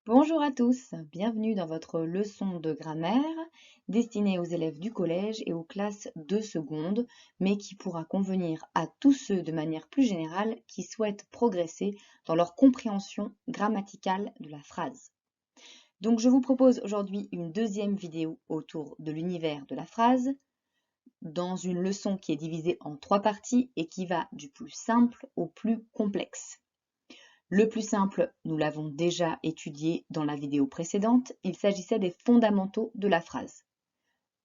Bonjour à tous, bienvenue dans votre leçon de grammaire destinée aux élèves du collège et aux classes de seconde, mais qui pourra convenir à tous ceux de manière plus générale qui souhaitent progresser dans leur compréhension grammaticale de la phrase. Donc je vous propose aujourd'hui une deuxième vidéo autour de l'univers de la phrase, dans une leçon qui est divisée en 3 parties et qui va du plus simple au plus complexe. Le plus simple, nous l'avons déjà étudié dans la vidéo précédente, il s'agissait des fondamentaux de la phrase,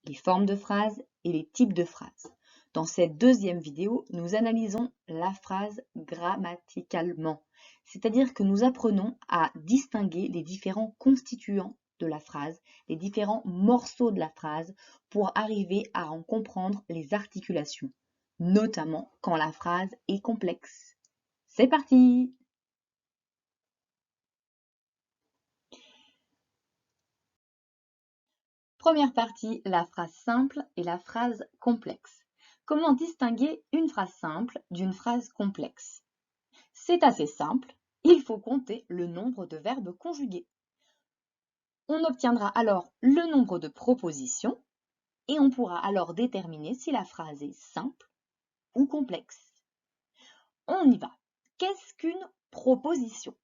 les formes de phrase et les types de phrases. Dans cette deuxième vidéo, nous analysons la phrase grammaticalement, c'est-à-dire que nous apprenons à distinguer les différents constituants de la phrase, les différents morceaux de la phrase pour arriver à en comprendre les articulations, notamment quand la phrase est complexe. C'est parti! Première partie, la phrase simple et la phrase complexe. Comment distinguer une phrase simple d'une phrase complexe? C'est assez simple, il faut compter le nombre de verbes conjugués. On obtiendra alors le nombre de propositions et on pourra alors déterminer si la phrase est simple ou complexe. On y va. Qu'est-ce qu'une proposition?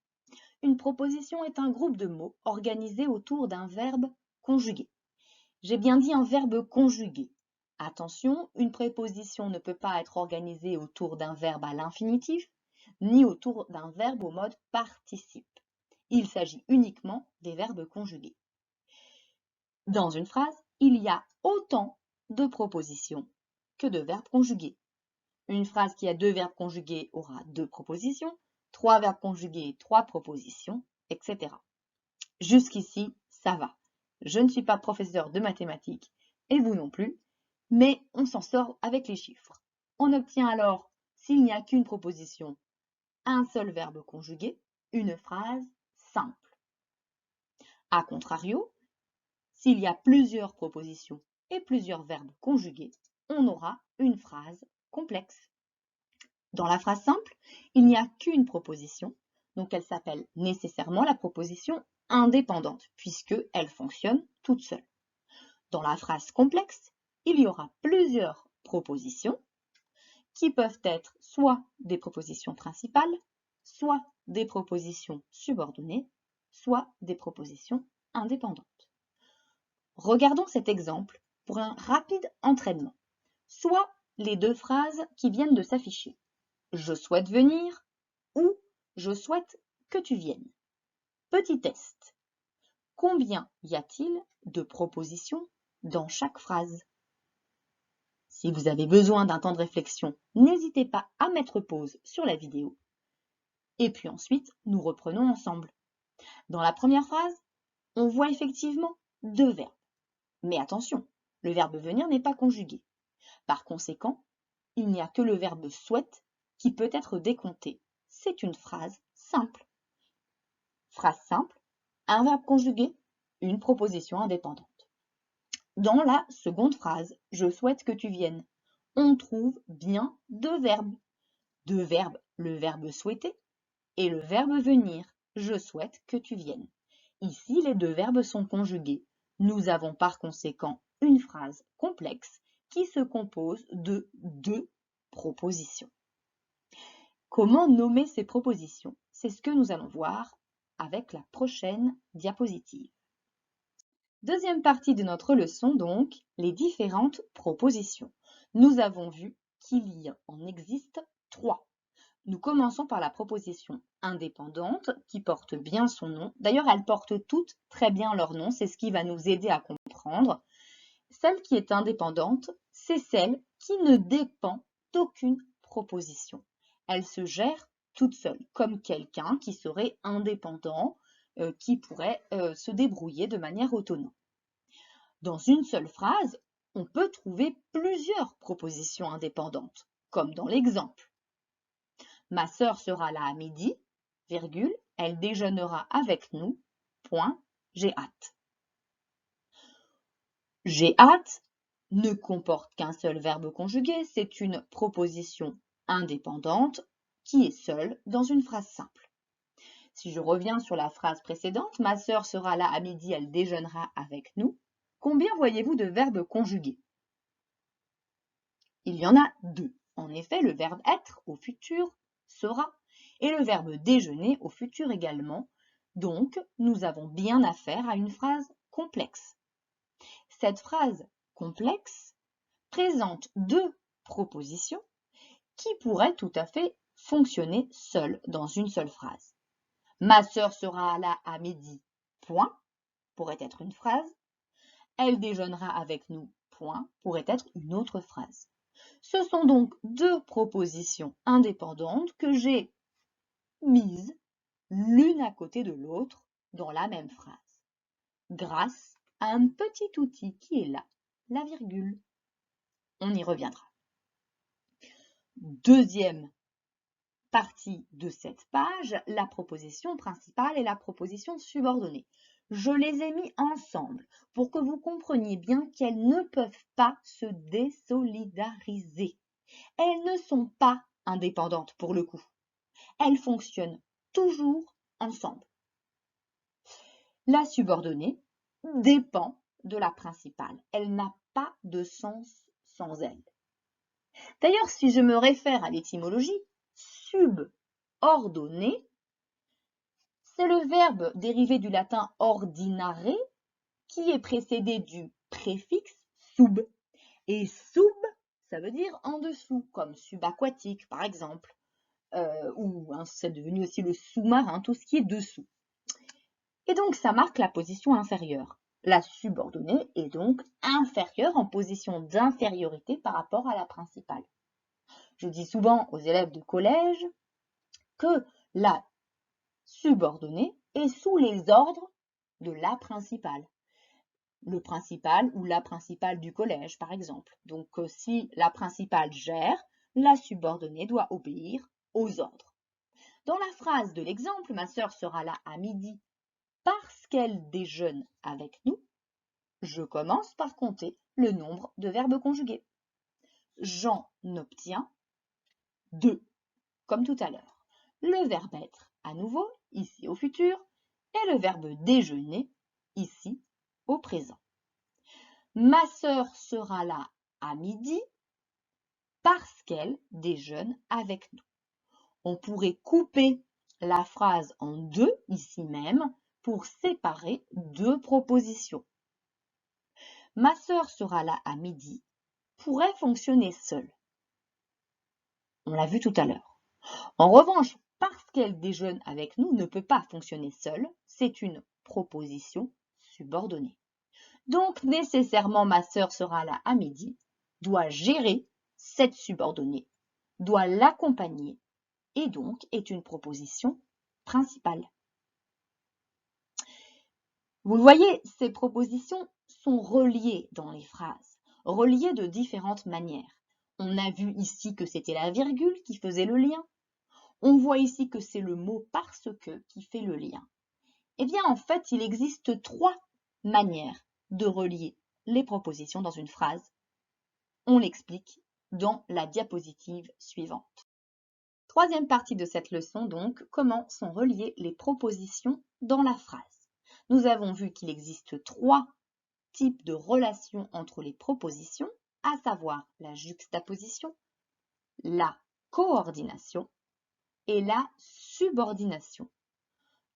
Une proposition est un groupe de mots organisés autour d'un verbe conjugué. J'ai bien dit un verbe conjugué. Attention, une préposition ne peut pas être organisée autour d'un verbe à l'infinitif, ni autour d'un verbe au mode participe. Il s'agit uniquement des verbes conjugués. Dans une phrase, il y a autant de propositions que de verbes conjugués. Une phrase qui a 2 verbes conjugués aura 2 propositions, 3 verbes conjugués, 3 propositions, etc. Jusqu'ici, ça va. Je ne suis pas professeur de mathématiques, et vous non plus, mais on s'en sort avec les chiffres. On obtient alors, s'il n'y a qu'une proposition, un seul verbe conjugué, une phrase simple. A contrario, s'il y a plusieurs propositions et plusieurs verbes conjugués, on aura une phrase complexe. Dans la phrase simple, il n'y a qu'une proposition, donc elle s'appelle nécessairement la proposition indépendante, puisqu'elle fonctionne toute seule. Dans la phrase complexe, il y aura plusieurs propositions qui peuvent être soit des propositions principales, soit des propositions subordonnées, soit des propositions indépendantes. Regardons cet exemple pour un rapide entraînement. Soit les deux phrases qui viennent de s'afficher. Je souhaite venir ou je souhaite que tu viennes. Petit test. Combien y a-t-il de propositions dans chaque phrase? Si vous avez besoin d'un temps de réflexion, n'hésitez pas à mettre pause sur la vidéo. Et puis ensuite, nous reprenons ensemble. Dans la première phrase, on voit effectivement 2 verbes. Mais attention, le verbe venir n'est pas conjugué. Par conséquent, il n'y a que le verbe souhaite qui peut être décompté. C'est une phrase simple. Phrase simple, un verbe conjugué, une proposition indépendante. Dans la seconde phrase, je souhaite que tu viennes, on trouve bien 2 verbes. 2 verbes, le verbe souhaiter et le verbe venir, je souhaite que tu viennes. Ici, les 2 verbes sont conjugués. Nous avons par conséquent une phrase complexe qui se compose de 2 propositions. Comment nommer ces propositions? C'est ce que nous allons voir avec la prochaine diapositive. Deuxième partie de notre leçon donc, les différentes propositions. Nous avons vu qu'il y en existe 3. Nous commençons par la proposition indépendante qui porte bien son nom. D'ailleurs, elles portent toutes très bien leur nom, c'est ce qui va nous aider à comprendre. Celle qui est indépendante, c'est celle qui ne dépend d'aucune proposition. Elle se gère toute seule, comme quelqu'un qui serait indépendant, qui pourrait se débrouiller de manière autonome. Dans une seule phrase, on peut trouver plusieurs propositions indépendantes, comme dans l'exemple. Ma sœur sera là à midi, virgule, elle déjeunera avec nous, point, j'ai hâte. J'ai hâte ne comporte qu'un seul verbe conjugué, c'est une proposition indépendante qui est seule dans une phrase simple. Si je reviens sur la phrase précédente, ma sœur sera là à midi, elle déjeunera avec nous. Combien voyez-vous de verbes conjugués? Il y en a 2. En effet, le verbe être au futur sera et le verbe déjeuner au futur également. Donc, nous avons bien affaire à une phrase complexe. Cette phrase complexe présente 2 propositions qui pourraient tout à fait fonctionner seules dans une seule phrase. Ma sœur sera là à midi, point, pourrait être une phrase. Elle déjeunera avec nous, point, pourrait être une autre phrase. Ce sont donc 2 propositions indépendantes que j'ai mises l'une à côté de l'autre dans la même phrase, grâce à un petit outil qui est là, la virgule. On y reviendra. Deuxième partie de cette page, la proposition principale et la proposition subordonnée. Je les ai mis ensemble pour que vous compreniez bien qu'elles ne peuvent pas se désolidariser. Elles ne sont pas indépendantes pour le coup. Elles fonctionnent toujours ensemble. La subordonnée dépend de la principale. Elle n'a pas de sens sans elle. D'ailleurs, si je me réfère à l'étymologie, subordonné, c'est le verbe dérivé du latin ordinare qui est précédé du préfixe sub. Et sub, ça veut dire en dessous, comme subaquatique par exemple, ou c'est devenu aussi le sous-marin, tout ce qui est dessous. Et donc ça marque la position inférieure. La subordonnée est donc inférieure en position d'infériorité par rapport à la principale. Je dis souvent aux élèves de collège que la subordonnée est sous les ordres de la principale. Le principal ou la principale du collège, par exemple. Donc, si la principale gère, la subordonnée doit obéir aux ordres. Dans la phrase de l'exemple, ma sœur sera là à midi parce qu'elle déjeune avec nous, je commence par compter le nombre de verbes conjugués. J'en obtiens 2, comme tout à l'heure. Le verbe être, à nouveau, ici au futur, et le verbe déjeuner, ici au présent. Ma sœur sera là à midi parce qu'elle déjeune avec nous. On pourrait couper la phrase en 2 ici même pour séparer 2 propositions. Ma sœur sera là à midi pourrait fonctionner seule. On l'a vu tout à l'heure. En revanche, parce qu'elle déjeune avec nous ne peut pas fonctionner seule, c'est une proposition subordonnée. Donc, nécessairement, ma sœur sera là à midi, doit gérer cette subordonnée, doit l'accompagner et donc est une proposition principale. Vous voyez, ces propositions sont reliées dans les phrases, reliées de différentes manières. On a vu ici que c'était la virgule qui faisait le lien. On voit ici que c'est le mot parce que qui fait le lien. Eh bien, en fait, il existe 3 manières de relier les propositions dans une phrase. On l'explique dans la diapositive suivante. Troisième partie de cette leçon, donc, comment sont reliées les propositions dans la phrase. Nous avons vu qu'il existe 3 types de relations entre les propositions, à savoir la juxtaposition, la coordination et la subordination.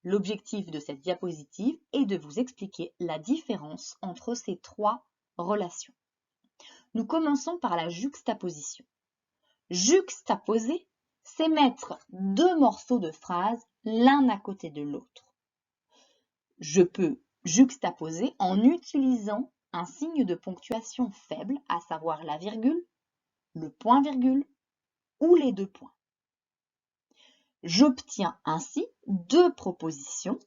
L'objectif de cette diapositive est de vous expliquer la différence entre ces 3 relations. Nous commençons par la juxtaposition. Juxtaposer, c'est mettre 2 morceaux de phrase l'un à côté de l'autre. Je peux juxtaposer en utilisant un signe de ponctuation faible, à savoir la virgule, le point-virgule ou les 2 points. J'obtiens ainsi 2 propositions,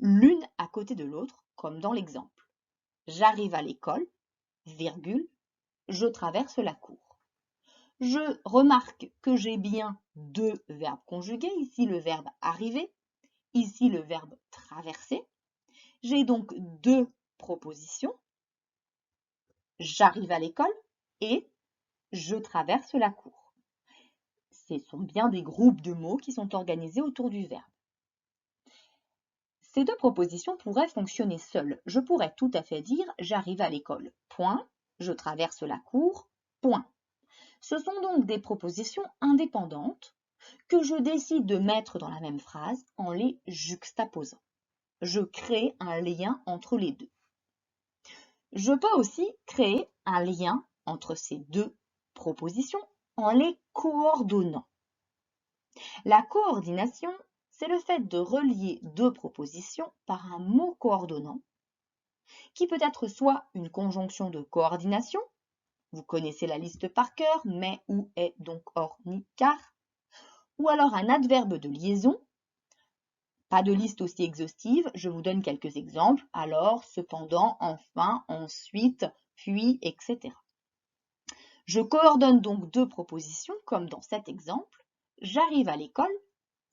l'une à côté de l'autre, comme dans l'exemple. J'arrive à l'école, virgule, je traverse la cour. Je remarque que j'ai bien 2 verbes conjugués, ici le verbe arriver, ici le verbe traverser. J'ai donc 2 propositions, j'arrive à l'école et je traverse la cour. Ce sont bien des groupes de mots qui sont organisés autour du verbe. Ces deux propositions pourraient fonctionner seules. Je pourrais tout à fait dire « j'arrive à l'école, point, je traverse la cour, point ». Ce sont donc des propositions indépendantes que je décide de mettre dans la même phrase en les juxtaposant. Je crée un lien entre les deux. Je peux aussi créer un lien entre ces deux propositions en les coordonnant. La coordination, c'est le fait de relier deux propositions par un mot coordonnant qui peut être soit une conjonction de coordination, vous connaissez la liste par cœur, mais, ou, est, donc, or, ni, car, ou alors un adverbe de liaison. Pas de liste aussi exhaustive, je vous donne quelques exemples, alors, cependant, enfin, ensuite, puis, etc. Je coordonne donc deux propositions, comme dans cet exemple. J'arrive à l'école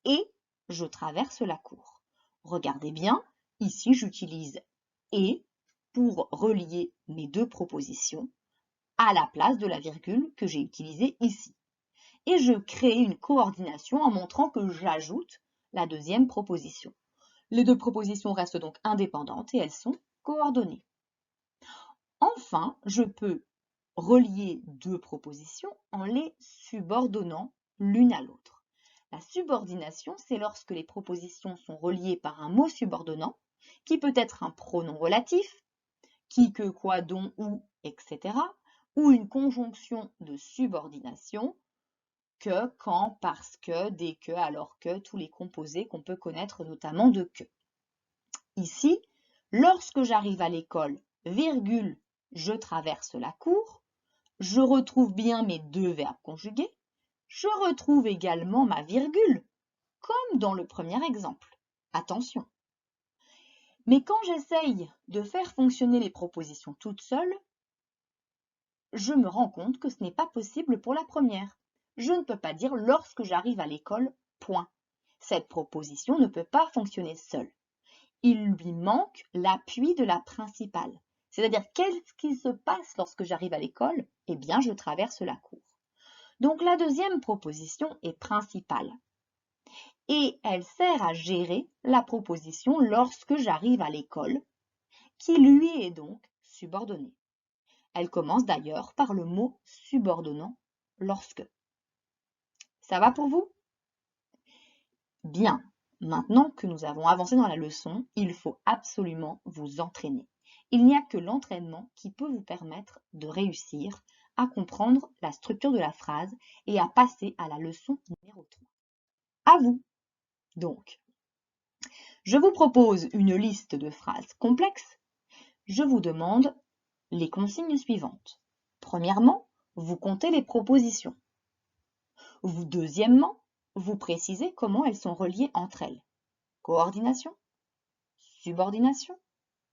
et je traverse la cour. Regardez bien, ici j'utilise « et » pour relier mes deux propositions à la place de la virgule que j'ai utilisée ici. Et je crée une coordination en montrant que j'ajoute la deuxième proposition. Les deux propositions restent donc indépendantes et elles sont coordonnées. Enfin, je peux relier deux propositions en les subordonnant l'une à l'autre. La subordination, c'est lorsque les propositions sont reliées par un mot subordonnant, qui peut être un pronom relatif, qui, que, quoi, dont, où, etc., ou une conjonction de subordination, que, quand, parce que, dès que, alors que, tous les composés qu'on peut connaître notamment de que. Ici, lorsque j'arrive à l'école, virgule, je traverse la cour, je retrouve bien mes deux verbes conjugués, je retrouve également ma virgule, comme dans le premier exemple. Attention! Mais quand j'essaye de faire fonctionner les propositions toutes seules, je me rends compte que ce n'est pas possible pour la première. Je ne peux pas dire « lorsque j'arrive à l'école, point ». Cette proposition ne peut pas fonctionner seule. Il lui manque l'appui de la principale. C'est-à-dire, qu'est-ce qui se passe lorsque j'arrive à l'école? Eh bien, je traverse la cour. Donc, la deuxième proposition est principale. Et elle sert à gérer la proposition « lorsque j'arrive à l'école », qui lui est donc subordonnée. Elle commence d'ailleurs par le mot subordonnant « lorsque ». Ça va pour vous? Bien. Maintenant que nous avons avancé dans la leçon, il faut absolument vous entraîner. Il n'y a que l'entraînement qui peut vous permettre de réussir à comprendre la structure de la phrase et à passer à la leçon numéro 3. À vous! Donc, je vous propose une liste de phrases complexes. Je vous demande les consignes suivantes. Premièrement, vous comptez les propositions. Deuxièmement, vous précisez comment elles sont reliées entre elles. Coordination, subordination,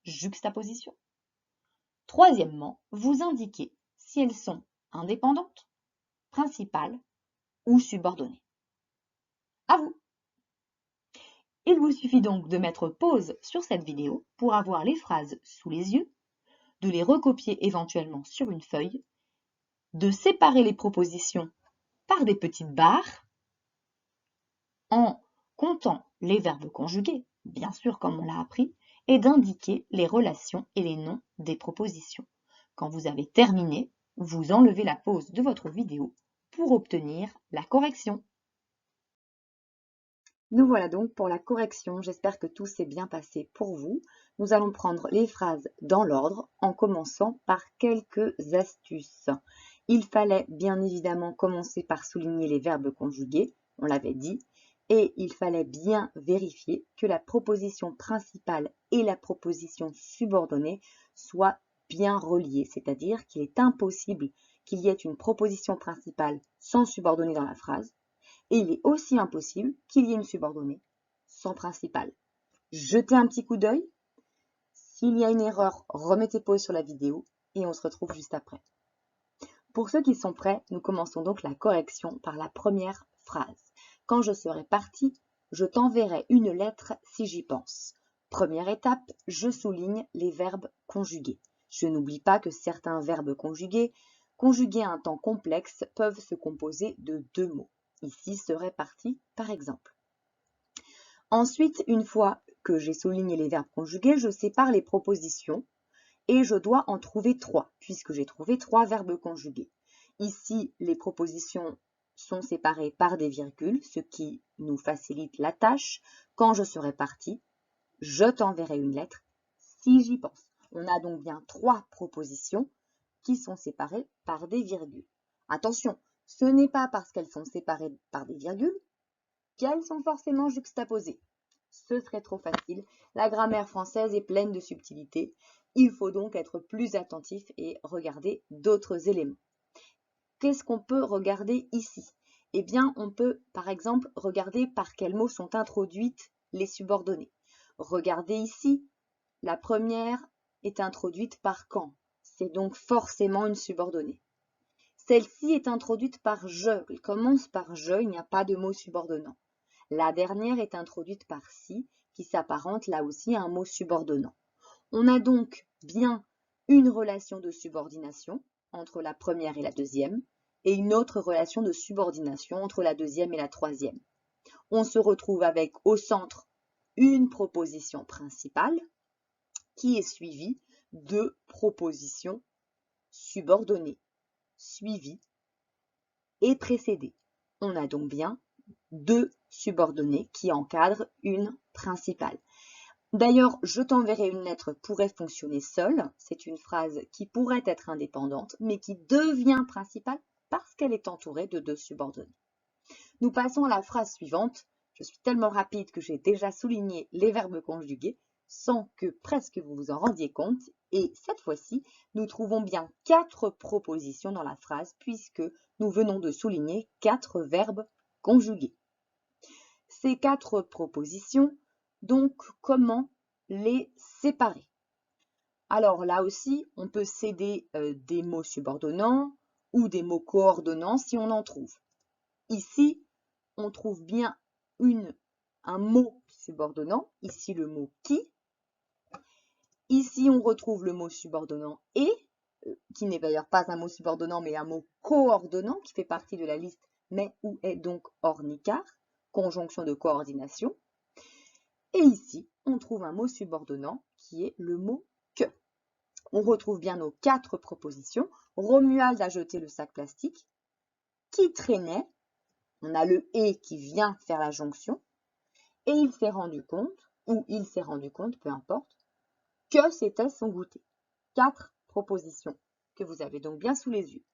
juxtaposition. Troisièmement, vous indiquez si elles sont indépendantes, principales ou subordonnées. À vous! Il vous suffit donc de mettre pause sur cette vidéo pour avoir les phrases sous les yeux, de les recopier éventuellement sur une feuille, de séparer les propositions par des petites barres en comptant les verbes conjugués, bien sûr comme on l'a appris, et d'indiquer les relations et les noms des propositions. Quand vous avez terminé, vous enlevez la pause de votre vidéo pour obtenir la correction. Nous voilà donc pour la correction. J'espère que tout s'est bien passé pour vous. Nous allons prendre les phrases dans l'ordre en commençant par quelques astuces. Il fallait bien évidemment commencer par souligner les verbes conjugués, on l'avait dit, et il fallait bien vérifier que la proposition principale et la proposition subordonnée soient bien reliées, c'est-à-dire qu'il est impossible qu'il y ait une proposition principale sans subordonnée dans la phrase, et il est aussi impossible qu'il y ait une subordonnée sans principale. Jetez un petit coup d'œil. S'il y a une erreur, remettez pause sur la vidéo et on se retrouve juste après. Pour ceux qui sont prêts, nous commençons donc la correction par la première phrase. Quand je serai partie, je t'enverrai une lettre si j'y pense. Première étape, je souligne les verbes conjugués. Je n'oublie pas que certains verbes conjugués à un temps complexe peuvent se composer de deux mots. Ici serait partie par exemple. Ensuite, une fois puisque j'ai souligné les verbes conjugués, je sépare les propositions et je dois en trouver 3, puisque j'ai trouvé 3 verbes conjugués. Ici, les propositions sont séparées par des virgules, ce qui nous facilite la tâche. Quand je serai partie, je t'enverrai une lettre si j'y pense. On a donc bien 3 propositions qui sont séparées par des virgules. Attention, ce n'est pas parce qu'elles sont séparées par des virgules qu'elles sont forcément juxtaposées. Ce serait trop facile. La grammaire française est pleine de subtilités. Il faut donc être plus attentif et regarder d'autres éléments. Qu'est-ce qu'on peut regarder ici? Eh bien, on peut par exemple regarder par quels mots sont introduites les subordonnées. Regardez ici, la première est introduite par quand. C'est donc forcément une subordonnée. Celle-ci est introduite par je. Elle commence par je, il n'y a pas de mot subordonnant. La dernière est introduite par si, qui s'apparente là aussi à un mot subordonnant. On a donc bien une relation de subordination entre la première et la deuxième, et une autre relation de subordination entre la deuxième et la troisième. On se retrouve avec au centre une proposition principale qui est suivie de propositions subordonnées, suivies et précédées. On a donc bien 2 subordonnées qui encadrent une principale. D'ailleurs, je t'enverrai une lettre pourrait fonctionner seule. C'est une phrase qui pourrait être indépendante, mais qui devient principale parce qu'elle est entourée de 2 subordonnées. Nous passons à la phrase suivante. Je suis tellement rapide que j'ai déjà souligné les verbes conjugués sans que presque vous vous en rendiez compte. Et cette fois-ci, nous trouvons bien 4 propositions dans la phrase puisque nous venons de souligner 4 verbes conjugués. Ces 4 propositions, donc, comment les séparer? Alors là aussi, on peut céder des mots subordonnants ou des mots coordonnants si on en trouve. Ici, on trouve bien un mot subordonnant, ici le mot qui. Ici, on retrouve le mot subordonnant et, qui n'est d'ailleurs pas un mot subordonnant, mais un mot coordonnant qui fait partie de la liste, mais où est donc ornicar, conjonction de coordination. Et ici, on trouve un mot subordonnant qui est le mot que. On retrouve bien nos 4 propositions. Romuald a jeté le sac plastique. Qui traînait? On a le et qui vient faire la jonction. Et il s'est rendu compte, ou il s'est rendu compte, peu importe, que c'était son goûter. 4 propositions que vous avez donc bien sous les yeux.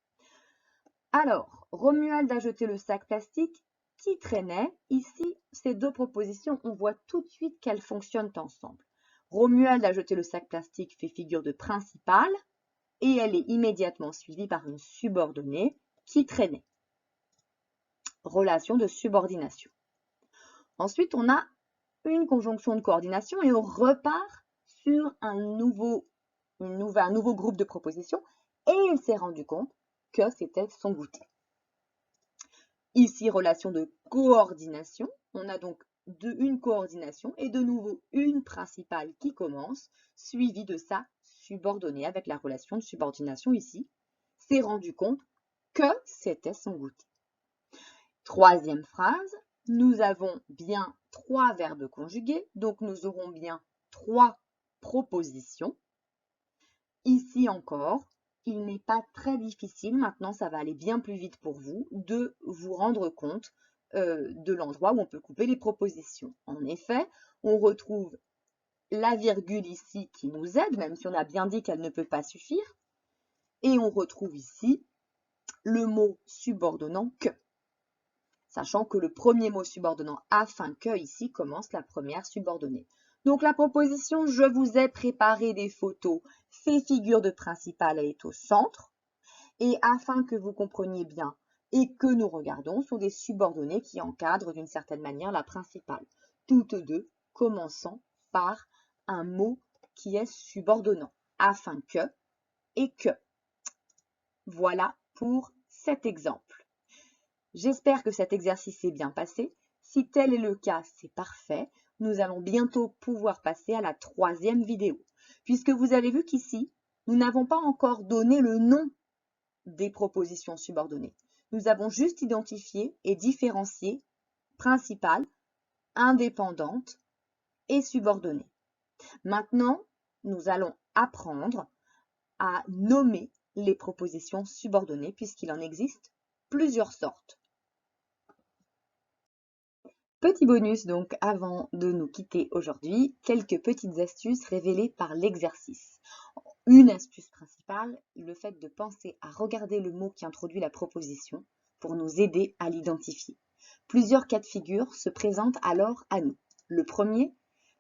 Alors, Romuald a jeté le sac plastique. Qui traînait? Ici, ces 2 propositions, on voit tout de suite qu'elles fonctionnent ensemble. Romuald a jeté le sac plastique fait figure de principale et elle est immédiatement suivie par une subordonnée qui traînait. Relation de subordination. Ensuite, on a une conjonction de coordination et on repart sur un nouveau groupe de propositions et il s'est rendu compte que c'était son goûter. Ici, relation de coordination. On a donc une coordination et de nouveau une principale qui commence, suivie de sa subordonnée avec la relation de subordination ici. S'est rendu compte que c'était son goûter. Troisième phrase, nous avons bien 3 verbes conjugués, donc nous aurons bien 3 propositions. Ici encore, il n'est pas très difficile, maintenant ça va aller bien plus vite pour vous, de vous rendre compte de l'endroit où on peut couper les propositions. En effet, on retrouve la virgule ici qui nous aide, même si on a bien dit qu'elle ne peut pas suffire. Et on retrouve ici le mot subordonnant que. Sachant que le premier mot subordonnant afin que ici commence la première subordonnée. Donc la proposition « Je vous ai préparé des photos » fait figure de principale, elle est au centre. Et afin que vous compreniez bien et que nous regardons, sont des subordonnées qui encadrent d'une certaine manière la principale. Toutes deux commençant par un mot qui est subordonnant. Afin que et que. Voilà pour cet exemple. J'espère que cet exercice s'est bien passé. Si tel est le cas, c'est parfait. Nous allons bientôt pouvoir passer à la 3e vidéo. Puisque vous avez vu qu'ici, nous n'avons pas encore donné le nom des propositions subordonnées. Nous avons juste identifié et différencié principale, indépendante et subordonnée. Maintenant, nous allons apprendre à nommer les propositions subordonnées puisqu'il en existe plusieurs sortes. Petit bonus donc avant de nous quitter aujourd'hui, quelques petites astuces révélées par l'exercice. Une astuce principale, le fait de penser à regarder le mot qui introduit la proposition pour nous aider à l'identifier. Plusieurs cas de figure se présentent alors à nous. Le premier,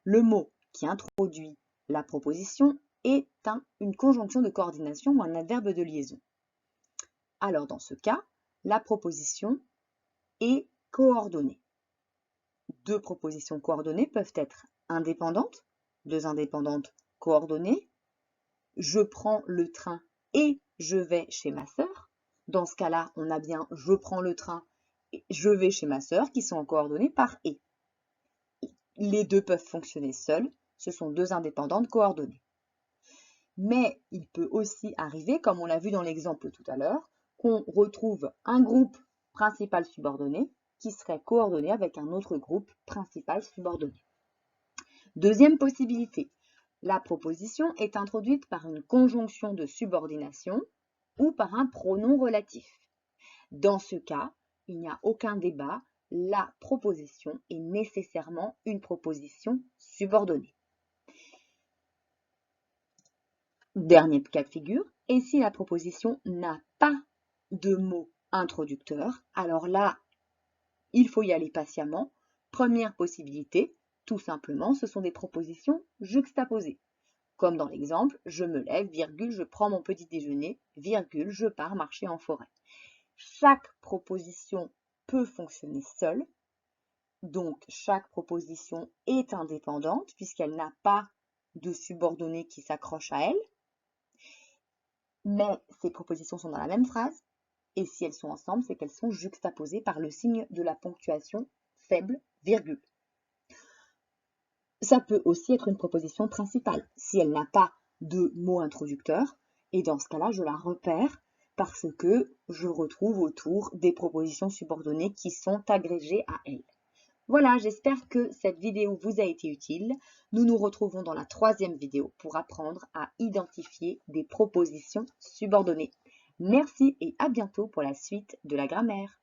le mot qui introduit la proposition est une conjonction de coordination ou un adverbe de liaison. Alors dans ce cas, la proposition est coordonnée. Deux propositions coordonnées peuvent être indépendantes, deux indépendantes coordonnées. Je prends le train et je vais chez ma sœur. Dans ce cas-là, on a bien je prends le train et je vais chez ma sœur qui sont coordonnées par et. Les deux peuvent fonctionner seuls, ce sont deux indépendantes coordonnées. Mais il peut aussi arriver, comme on l'a vu dans l'exemple tout à l'heure, qu'on retrouve un groupe principal subordonné qui serait coordonné avec un autre groupe principal subordonné. Deuxième possibilité, la proposition est introduite par une conjonction de subordination ou par un pronom relatif. Dans ce cas, il n'y a aucun débat, la proposition est nécessairement une proposition subordonnée. Dernier cas de figure, et si la proposition n'a pas de mot introducteur, alors là, il faut y aller patiemment. Première possibilité, tout simplement, ce sont des propositions juxtaposées. Comme dans l'exemple, je me lève, virgule, je prends mon petit déjeuner, virgule, je pars marcher en forêt. Chaque proposition peut fonctionner seule, donc chaque proposition est indépendante puisqu'elle n'a pas de subordonnée qui s'accroche à elle, mais ces propositions sont dans la même phrase, et si elles sont ensemble, c'est qu'elles sont juxtaposées par le signe de la ponctuation faible, virgule. Ça peut aussi être une proposition principale, si elle n'a pas de mot introducteur, et dans ce cas-là, je la repère parce que je retrouve autour des propositions subordonnées qui sont agrégées à elle. Voilà, j'espère que cette vidéo vous a été utile. Nous nous retrouvons dans la troisième vidéo pour apprendre à identifier des propositions subordonnées. Merci et à bientôt pour la suite de la grammaire.